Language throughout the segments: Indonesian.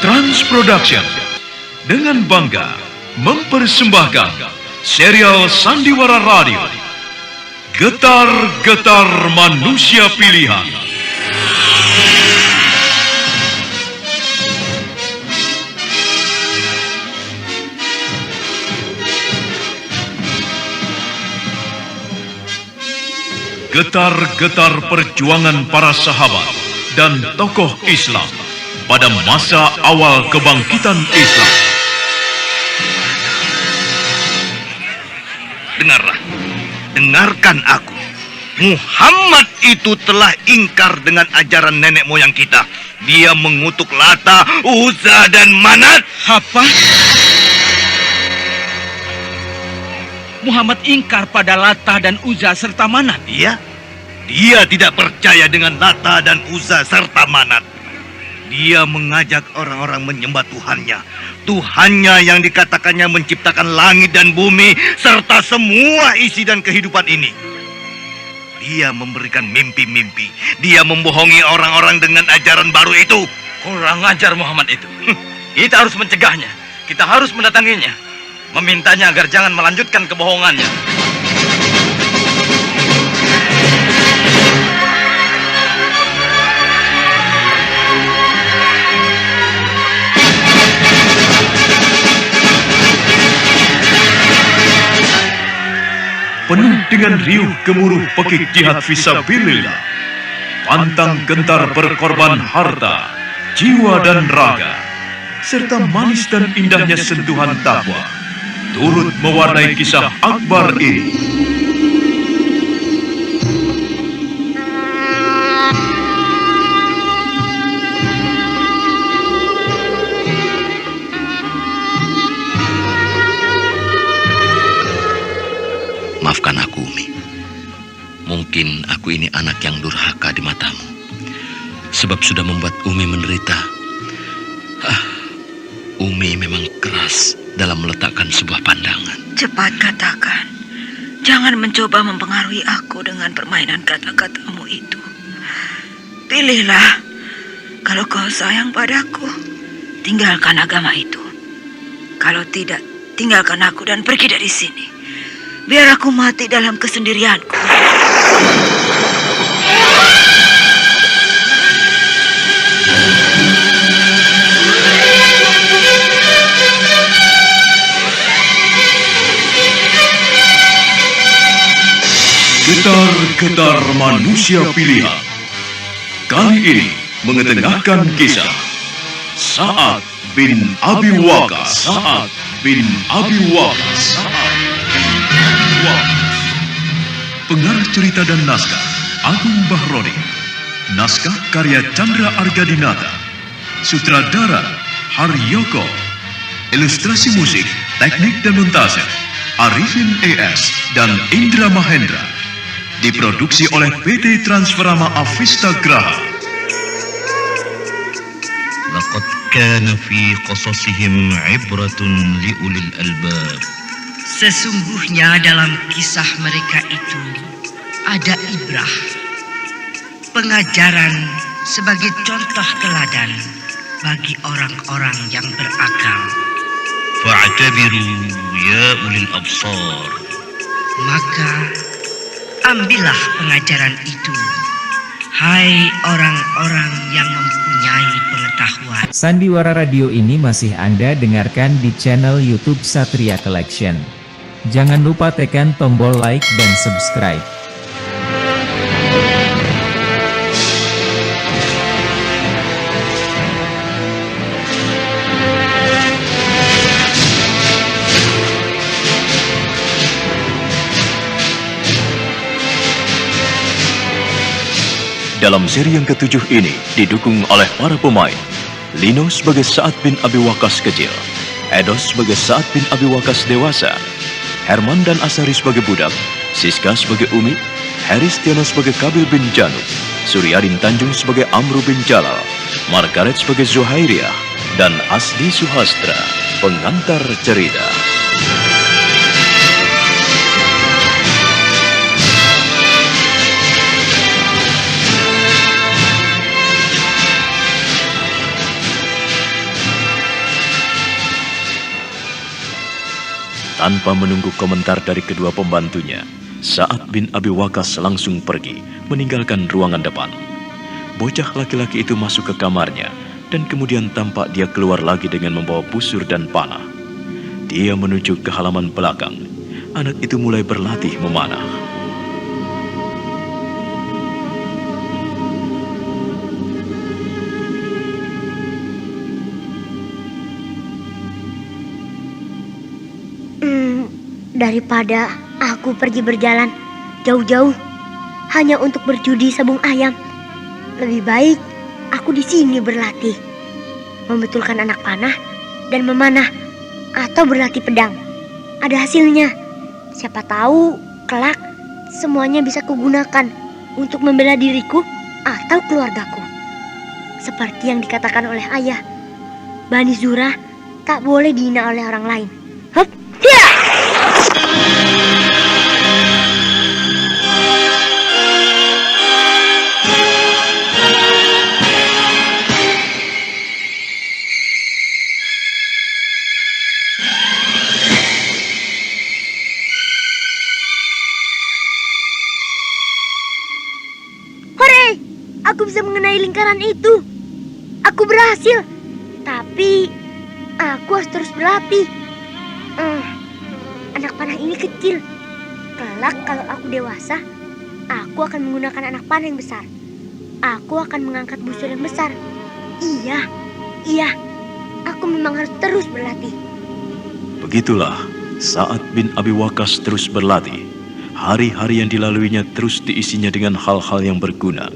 Trans Production dengan bangga mempersembahkan serial Sandiwara Radio Getar-Getar Manusia Pilihan. Getar-getar perjuangan para sahabat dan tokoh Islam pada masa awal kebangkitan Islam. Dengarlah, dengarkan aku. Muhammad itu telah ingkar dengan ajaran nenek moyang kita. Dia mengutuk Lata, Uzza, dan Manat. Apa? Muhammad ingkar pada Lata dan Uzza serta Manat? Dia tidak percaya dengan Lata dan Uzza serta Manat. Dia mengajak orang-orang menyembah Tuhannya. Tuhannya yang dikatakannya menciptakan langit dan bumi serta semua isi dan kehidupan ini. Dia memberikan mimpi-mimpi. Dia membohongi orang-orang dengan ajaran baru itu. Kurang ajar Muhammad itu. Kita harus mencegahnya. Kita harus mendatanginya. Memintanya agar jangan melanjutkan kebohongannya. Penuh dengan riuh gemuruh pekik jihad fisabilillah, pantang gentar berkorban harta, jiwa dan raga, serta manis dan indahnya sentuhan takwa, turut mewarnai kisah akbar ini. Maafkan aku, Umi. Mungkin aku ini anak yang durhaka di matamu, sebab sudah membuat Umi menderita. Umi memang keras dalam meletakkan sebuah pandangan. Cepat katakan. Jangan mencoba mempengaruhi aku dengan permainan kata-katamu itu. Pilihlah. Kalau kau sayang padaku, tinggalkan agama itu. Kalau tidak, tinggalkan aku dan pergi dari sini. Biar aku mati dalam kesendirianku. Getar-getar manusia pilihan. Kali ini mengetengahkan kisah Sa'ad bin Abi Waqqas. Sa'ad bin Abi Waqqas. Pengarah cerita dan naskah Agung Bahroni. Naskah karya Chandra Argadinata. Sutradara Haryoko. Ilustrasi musik, teknik dan montase Arifin ES dan Indra Mahendra. Diproduksi oleh PT Transferama Avista Graha. Laqad kana fi qasasihim ibratun liulil albab. Sesungguhnya dalam kisah mereka itu ada ibrah, pengajaran sebagai contoh teladan bagi orang-orang yang berakal. Fa'tabiru ya ulil absar. Maka ambillah pengajaran itu, hai orang-orang yang mempunyai pengetahuan. Sandiwara Radio ini masih Anda dengarkan di channel YouTube Satria Collection. Jangan lupa tekan tombol like dan subscribe. Dalam seri yang ke-7 ini didukung oleh para pemain Lino sebagai Sa'ad bin Abi Waqqas kecil, Edos sebagai Sa'ad bin Abi Waqqas dewasa, Herman dan Asari sebagai budak, Siska sebagai Umi, Haris Tiono sebagai Kabil bin Janub, Suryadin Tanjung sebagai Amru bin Jalal, Margaret sebagai Zuhairiah, dan Asdi Suhastra, pengantar cerita. Tanpa menunggu komentar dari kedua pembantunya, Sa'ad bin Abi Waqqas langsung pergi, meninggalkan ruangan depan. Bocah laki-laki itu masuk ke kamarnya, dan kemudian tampak dia keluar lagi dengan membawa busur dan panah. Dia menuju ke halaman belakang. Anak itu mulai berlatih memanah. Daripada aku pergi berjalan jauh-jauh hanya untuk berjudi sabung ayam, lebih baik aku di sini berlatih, membetulkan anak panah dan memanah atau berlatih pedang. Ada hasilnya. Siapa tahu kelak semuanya bisa kugunakan untuk membela diriku atau keluargaku. Seperti yang dikatakan oleh ayah, Bani Zurah tak boleh dihina oleh orang lain. Hup, ya! Hore! Aku bisa mengenai lingkaran itu. Aku berhasil. Tapi aku harus terus berlatih. Anak panah ini kecil. Kelak kalau aku dewasa, aku akan menggunakan anak panah yang besar. Aku akan mengangkat busur yang besar. Iya. Aku memang harus terus berlatih. Begitulah, Sa'ad bin Abi Waqqas terus berlatih. Hari-hari yang dilaluinya terus diisinya dengan hal-hal yang berguna.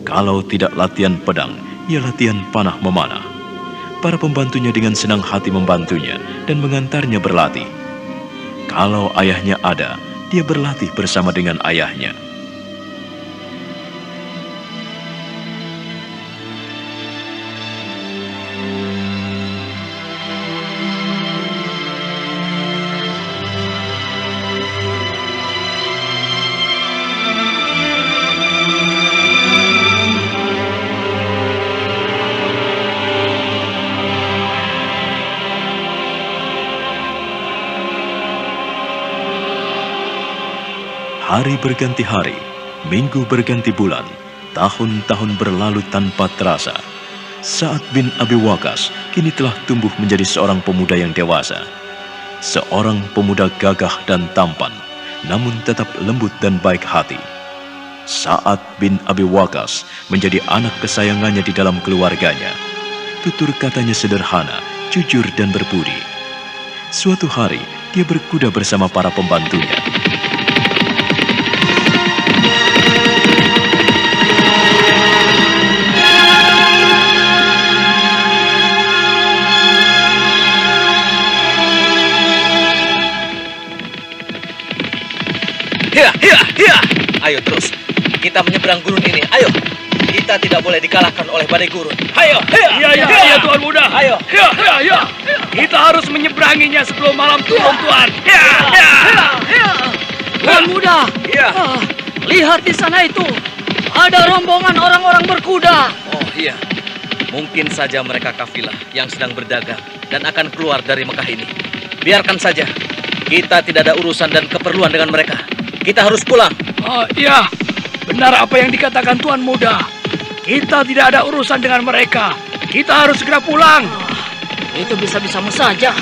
Kalau tidak latihan pedang, ia latihan panah memanah. Para pembantunya dengan senang hati membantunya dan mengantarnya berlatih. Kalau ayahnya ada, dia berlatih bersama dengan ayahnya. Hari berganti hari, minggu berganti bulan, tahun-tahun berlalu tanpa terasa. Sa'ad bin Abi Waqqas kini telah tumbuh menjadi seorang pemuda yang dewasa. Seorang pemuda gagah dan tampan, namun tetap lembut dan baik hati. Sa'ad bin Abi Waqqas menjadi anak kesayangannya di dalam keluarganya. Tutur katanya sederhana, jujur dan berbudi. Suatu hari, dia berkuda bersama para pembantunya. Hiya! Ayo terus, kita menyeberang gurun ini. Ayo, kita tidak boleh dikalahkan oleh badai gurun. Ayo, Iya, Tuan Muda. Ayo. Iya. Kita harus menyeberanginya sebelum malam turun, Tuan. Tuan Muda. Iya. Lihat di sana itu. Ada rombongan orang-orang berkuda. Oh iya, mungkin saja mereka kafilah yang sedang berdagang dan akan keluar dari Mekah ini. Biarkan saja, kita tidak ada urusan dan keperluan dengan mereka. Kita harus pulang. Iya, benar apa yang dikatakan Tuan Muda. Kita tidak ada urusan dengan mereka. Kita harus segera pulang. Itu bisa-bisamu saja.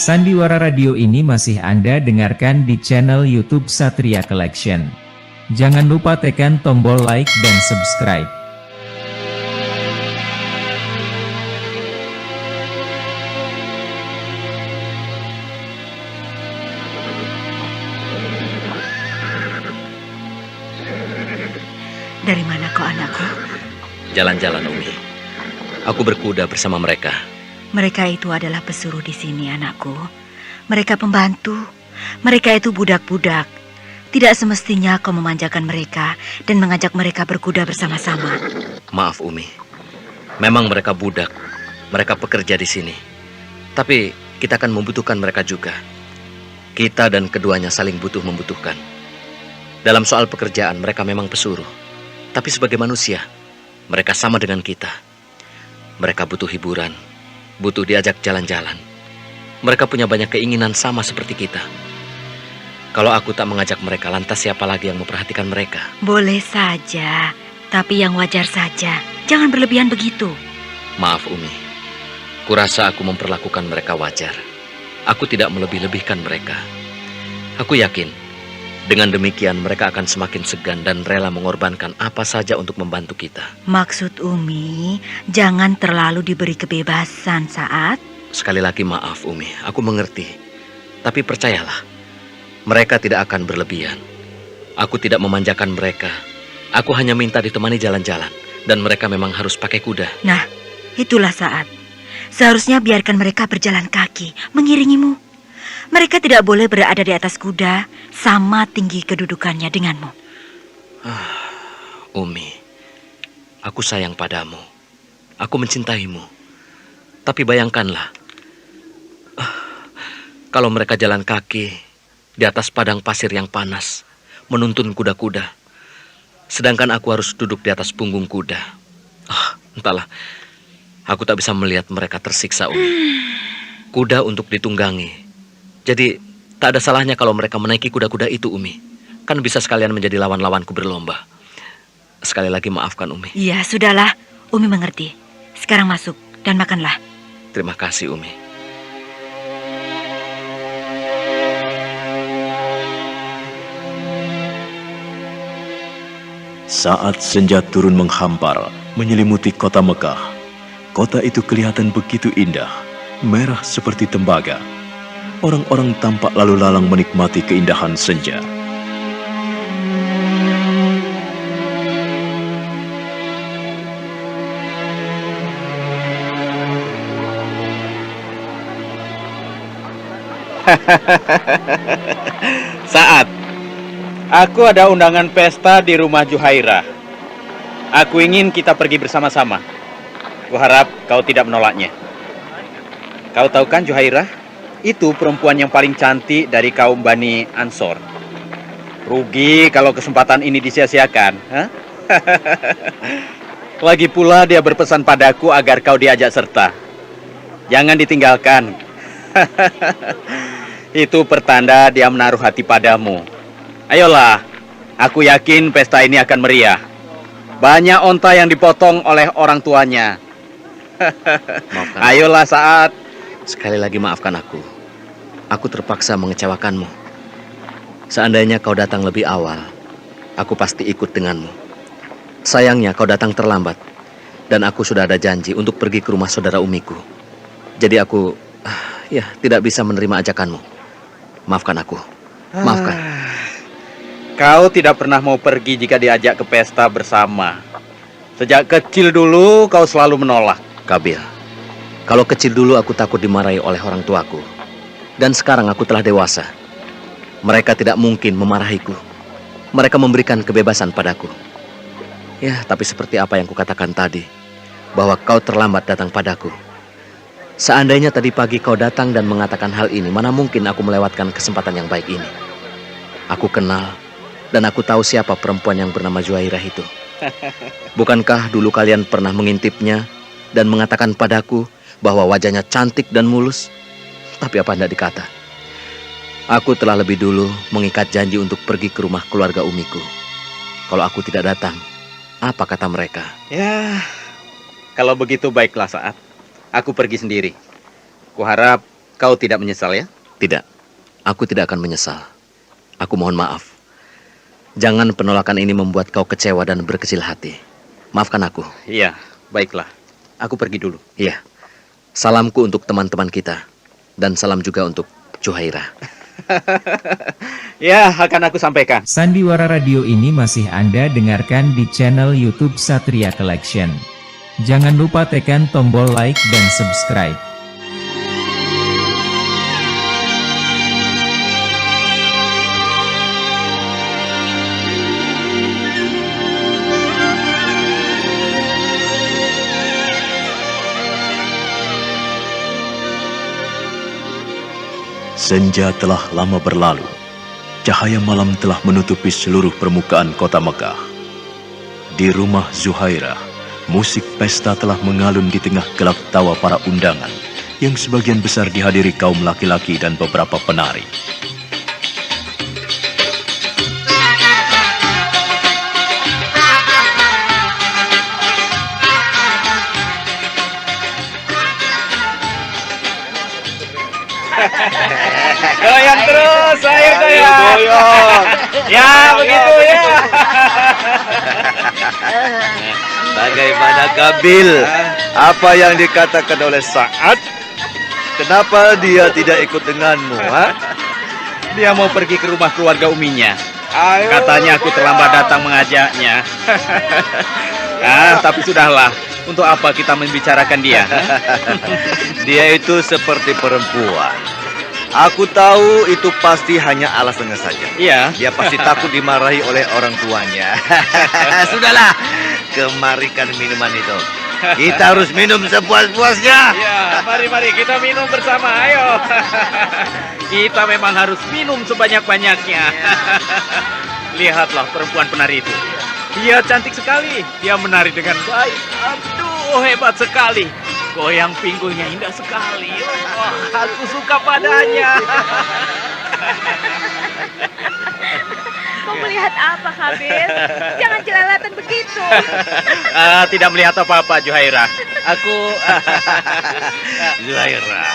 Sandiwara Radio ini masih Anda dengarkan di channel YouTube Satria Collection. Jangan lupa tekan tombol like dan subscribe. Dari mana kau, anakku? Jalan-jalan, Umi. Aku berkuda bersama mereka. Mereka itu adalah pesuruh di sini, anakku. Mereka pembantu. Mereka itu budak-budak. Tidak semestinya kau memanjakan mereka dan mengajak mereka berkuda bersama-sama. Maaf, Umi. Memang mereka budak. Mereka pekerja di sini. Tapi kita akan membutuhkan mereka juga. Kita dan keduanya saling membutuhkan. Dalam soal pekerjaan, mereka memang pesuruh. Tapi sebagai manusia, mereka sama dengan kita. Mereka butuh hiburan, butuh diajak jalan-jalan. Mereka punya banyak keinginan sama seperti kita. Kalau aku tak mengajak mereka, lantas siapa lagi yang memperhatikan mereka? Boleh saja, tapi yang wajar saja. Jangan berlebihan begitu. Maaf, Umi. Kurasa aku memperlakukan mereka wajar. Aku tidak melebih-lebihkan mereka. Aku yakin, dengan demikian mereka akan semakin segan dan rela mengorbankan apa saja untuk membantu kita. Maksud Umi, jangan terlalu diberi kebebasan Saat. Sekali lagi maaf, Umi. Aku mengerti. Tapi percayalah, mereka tidak akan berlebihan. Aku tidak memanjakan mereka. Aku hanya minta ditemani jalan-jalan. Dan mereka memang harus pakai kuda. Nah, itulah Saat. Seharusnya biarkan mereka berjalan kaki, mengiringimu. Mereka tidak boleh berada di atas kuda, sama tinggi kedudukannya denganmu. Umi, aku sayang padamu. Aku mencintaimu. Tapi bayangkanlah, kalau mereka jalan kaki di atas padang pasir yang panas, menuntun kuda-kuda, sedangkan aku harus duduk di atas punggung kuda. Entahlah, aku tak bisa melihat mereka tersiksa, Umi. Kuda untuk ditunggangi. Jadi, tak ada salahnya kalau mereka menaiki kuda-kuda itu, Umi. Kan bisa sekalian menjadi lawan-lawanku berlomba. Sekali lagi maafkan, Umi. Iya, sudahlah. Umi mengerti. Sekarang masuk dan makanlah. Terima kasih, Umi. Saat senja turun menghampar, menyelimuti kota Mekah. Kota itu kelihatan begitu indah, merah seperti tembaga. Orang-orang tampak lalu lalang menikmati keindahan senja. Saat aku ada undangan pesta di rumah Juhairah. Aku ingin kita pergi bersama-sama. Kuharap kau tidak menolaknya. Kau tahu kan Juhairah? Itu perempuan yang paling cantik dari kaum Bani Ansor. Rugi kalau kesempatan ini disia-siakan. Lagi pula dia berpesan padaku agar kau diajak serta. Jangan ditinggalkan. Itu pertanda dia menaruh hati padamu. Ayolah, aku yakin pesta ini akan meriah. Banyak onta yang dipotong oleh orang tuanya. Ayolah Saat. Sekali lagi maafkan aku. Aku terpaksa mengecewakanmu. Seandainya kau datang lebih awal, aku pasti ikut denganmu. Sayangnya kau datang terlambat. Dan aku sudah ada janji untuk pergi ke rumah saudara umiku. Jadi aku, tidak bisa menerima ajakanmu. Maafkan aku. Maafkan. Kau tidak pernah mau pergi jika diajak ke pesta bersama. Sejak kecil dulu kau selalu menolak. Kabil, kalau kecil dulu aku takut dimarahi oleh orang tuaku. Dan sekarang aku telah dewasa. Mereka tidak mungkin memarahiku. Mereka memberikan kebebasan padaku. Ya, tapi seperti apa yang kukatakan tadi, bahwa kau terlambat datang padaku. Seandainya tadi pagi kau datang dan mengatakan hal ini, mana mungkin aku melewatkan kesempatan yang baik ini. Aku kenal dan aku tahu siapa perempuan yang bernama Juhairah itu. Bukankah dulu kalian pernah mengintipnya dan mengatakan padaku bahwa wajahnya cantik dan mulus? Tapi apa hendak dikata? Aku telah lebih dulu mengikat janji untuk pergi ke rumah keluarga umiku. Kalau aku tidak datang, apa kata mereka? Ya, kalau begitu baiklah Saat. Aku pergi sendiri. Kuharap kau tidak menyesal ya? Tidak, aku tidak akan menyesal. Aku mohon maaf. Jangan penolakan ini membuat kau kecewa dan berkecil hati. Maafkan aku. Iya, baiklah. Aku pergi dulu. Iya. Salamku untuk teman-teman kita. Dan salam juga untuk Juhairah. Ya, akan aku sampaikan. Sandiwara radio ini masih Anda dengarkan di channel YouTube Satria Collection. Jangan lupa tekan tombol like dan subscribe. Senja telah lama berlalu. Cahaya malam telah menutupi seluruh permukaan kota Mekah. Di rumah Zuhairah, musik pesta telah mengalun di tengah gelap tawa para undangan, yang sebagian besar dihadiri kaum laki-laki dan beberapa penari. Goyang terus, ayo goyang. Ya, begitu ya. Bagaimana Kabil? Apa yang dikatakan oleh Sa'ad? Kenapa dia tidak ikut denganmu? Ha? Dia mau pergi ke rumah keluarga uminya. Katanya aku terlambat datang mengajaknya. Tapi sudahlah. Untuk apa kita membicarakan dia? Dia itu seperti perempuan. Aku tahu itu pasti hanya alasannya saja. Iya. Dia pasti takut dimarahi oleh orang tuanya. Sudahlah, kemarikan minuman itu. Kita harus minum sepuas-puasnya. Ya, mari kita minum bersama, ayo. Kita memang harus minum sebanyak-banyaknya. Lihatlah perempuan penari itu. Dia cantik sekali. Dia menari dengan baik. Aduh, hebat sekali. Goyang pinggulnya indah sekali. Oh, aku suka padanya. Kau melihat apa, Kabil? Jangan jelalatan begitu. Tidak melihat apa-apa, Zuhairah. Aku... Zuhairah,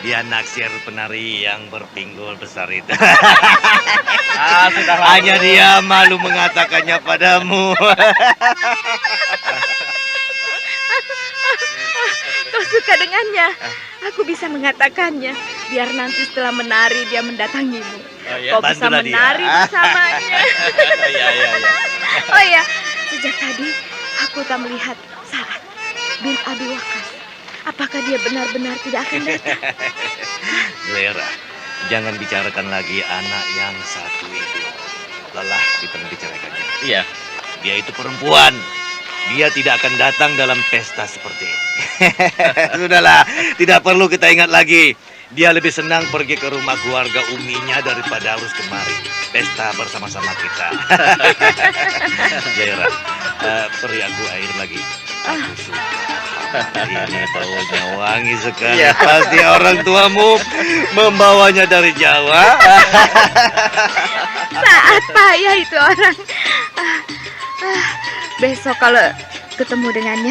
dia naksir penari yang berpinggul besar itu. Hanya dia malu mengatakannya padamu. Kau suka dengannya. Aku bisa mengatakannya. Biar nanti setelah menari dia mendatangimu. Kau bisa bantulah dia. menari bersamanya. Ya. Oh ya, sejak tadi aku tak melihat Sa'ad bin Abi Waqqas. Apakah dia benar-benar tidak akan datang? Zuhairah, jangan bicarakan lagi anak yang satu itu. Lelah kita membicarakannya. Iya. Dia itu perempuan. Dia tidak akan datang dalam pesta seperti ini. Sudahlah, tidak perlu kita ingat lagi. Dia lebih senang pergi ke rumah keluarga uminya daripada harus kemari. Pesta bersama-sama kita. Zaira, beri aku air lagi. Aku suka. Ini baunya wangi sekali. Ya. Pasti orang tuamu membawanya dari Jawa. Saat payah itu orang. Besok kalau ketemu dengannya,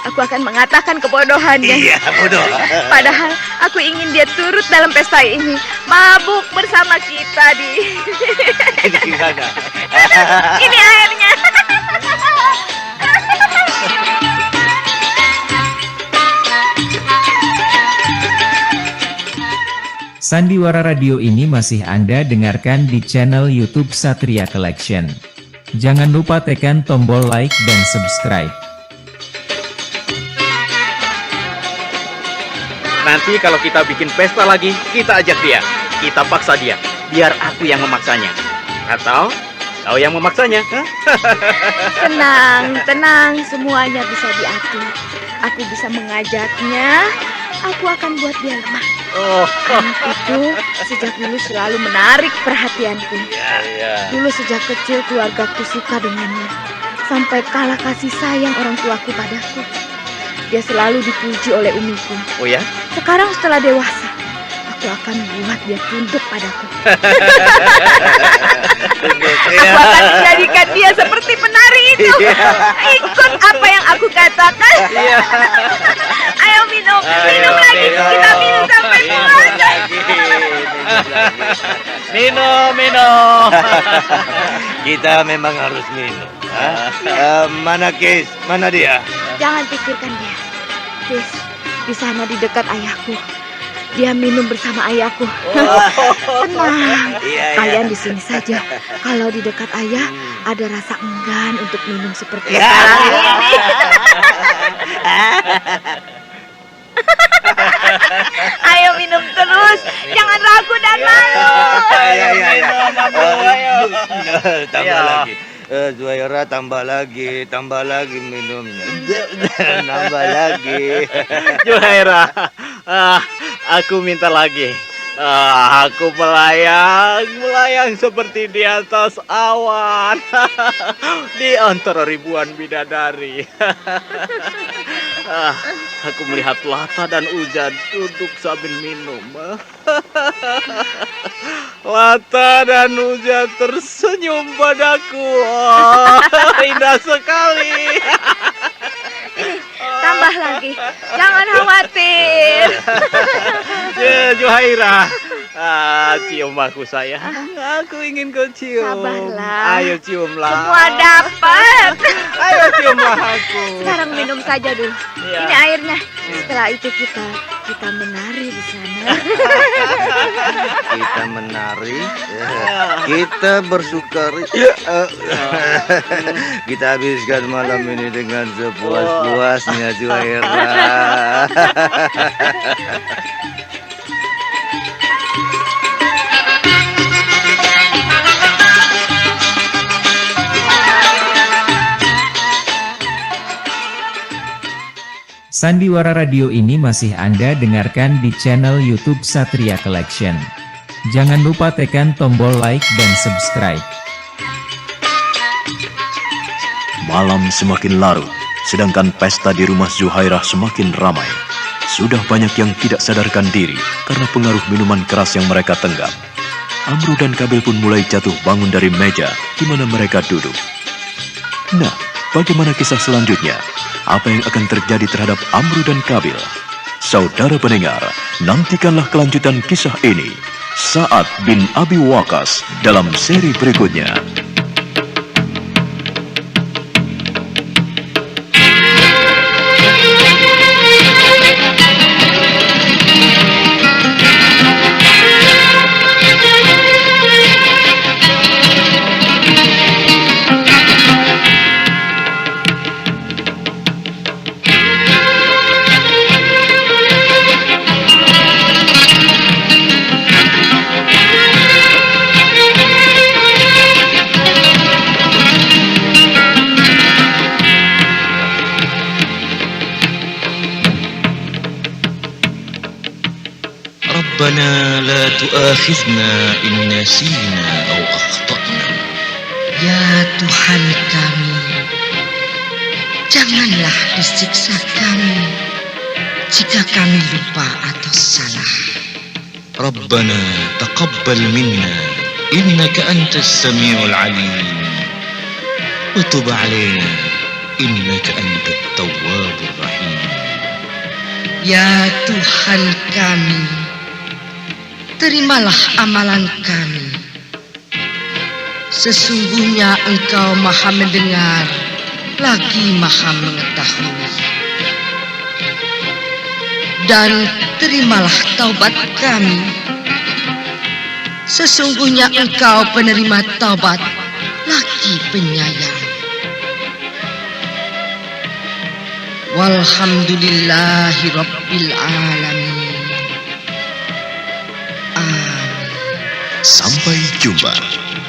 aku akan mengatakan kebodohannya. Iya, bodoh. Padahal aku ingin dia turut dalam pesta ini, mabuk bersama kita di. Di mana? Ini airnya. Sandiwara radio ini masih Anda dengarkan di channel YouTube Satria Collection. Jangan lupa tekan tombol like dan subscribe. Nanti kalau kita bikin pesta lagi, kita ajak dia. Kita paksa dia. Biar aku yang memaksanya. Atau kau yang memaksanya. Tenang, semuanya bisa diatur. Aku bisa mengajaknya. Aku akan buat dia lemah. Anak itu sejak dulu selalu menarik perhatianku. Dulu sejak kecil keluargaku suka dengannya. Sampai kalah kasih sayang orang tuaku padaku. Dia selalu dipuji oleh umiku. Oh ya? Sekarang setelah dewasa, aku akan buat dia tunduk padaku. Aku akan menjadikan dia seperti penari itu. Ikut apa yang aku katakan. Ayo minum lagi. Kita minum sampai puas. Minum. Kita memang harus minum. Mana Kis? Mana dia? Jangan pikirkan dia. Kis, di sana di dekat ayahku. dia minum bersama ayahku. Tenang, kalian di sini saja. Kalau di dekat ayah ada rasa enggan untuk minum seperti sekarang ini. Ayo minum terus, jangan ragu dan malu. Tambah lagi. Zuhaira, tambah lagi minumnya. Tambah lagi. Zuhaira, aku minta lagi. Aku melayang seperti di atas awan, di antara ribuan bidadari. Aku melihat Lata dan Uza duduk sambil minum. Lata dan Uza tersenyum padaku. Indah sekali. Tambah lagi, jangan khawatir. Zuhaira, cium aku sayang. Aku ingin kau cium. Sabarlah. Ayo ciumlah. Semua dapat. Ayo ciumlah aku. Sekarang minum saja dulu. Iya. Ini airnya. Setelah itu kita menari di sana. Kita menari, kita bersukari, kita habiskan malam ini dengan sepuas-puasnya, Zuhaira. Sandiwara Radio ini masih Anda dengarkan di channel YouTube Satria Collection. Jangan lupa tekan tombol like dan subscribe. Malam semakin larut, sedangkan pesta di rumah Zuhairah semakin ramai. Sudah banyak yang tidak sadarkan diri karena pengaruh minuman keras yang mereka tenggam. Amru dan Kabil pun mulai jatuh bangun dari meja di mana mereka duduk. Nah, bagaimana kisah selanjutnya? Apa yang akan terjadi terhadap Amru dan Kabil? Saudara pendengar, nantikanlah kelanjutan kisah ini. Sa'ad bin Abi Waqqas dalam seri berikutnya. ربنا لا تؤاخذنا إن نسينا أو أخطأنا. Ya Tuhan kami, janganlah disiksa kami jika kami lupa atau salah. ربنا تقبل منا إنك أنت السميع العليم وتب علينا إنك أنت التواب الرحيم. Ya Tuhan kami, terimalah amalan kami. Sesungguhnya Engkau Maha mendengar, lagi Maha mengetahui. Dan terimalah taubat kami. Sesungguhnya Engkau penerima taubat, lagi penyayang. Walhamdulillahi Rabbil Alamin. Amin. Sampai jumpa.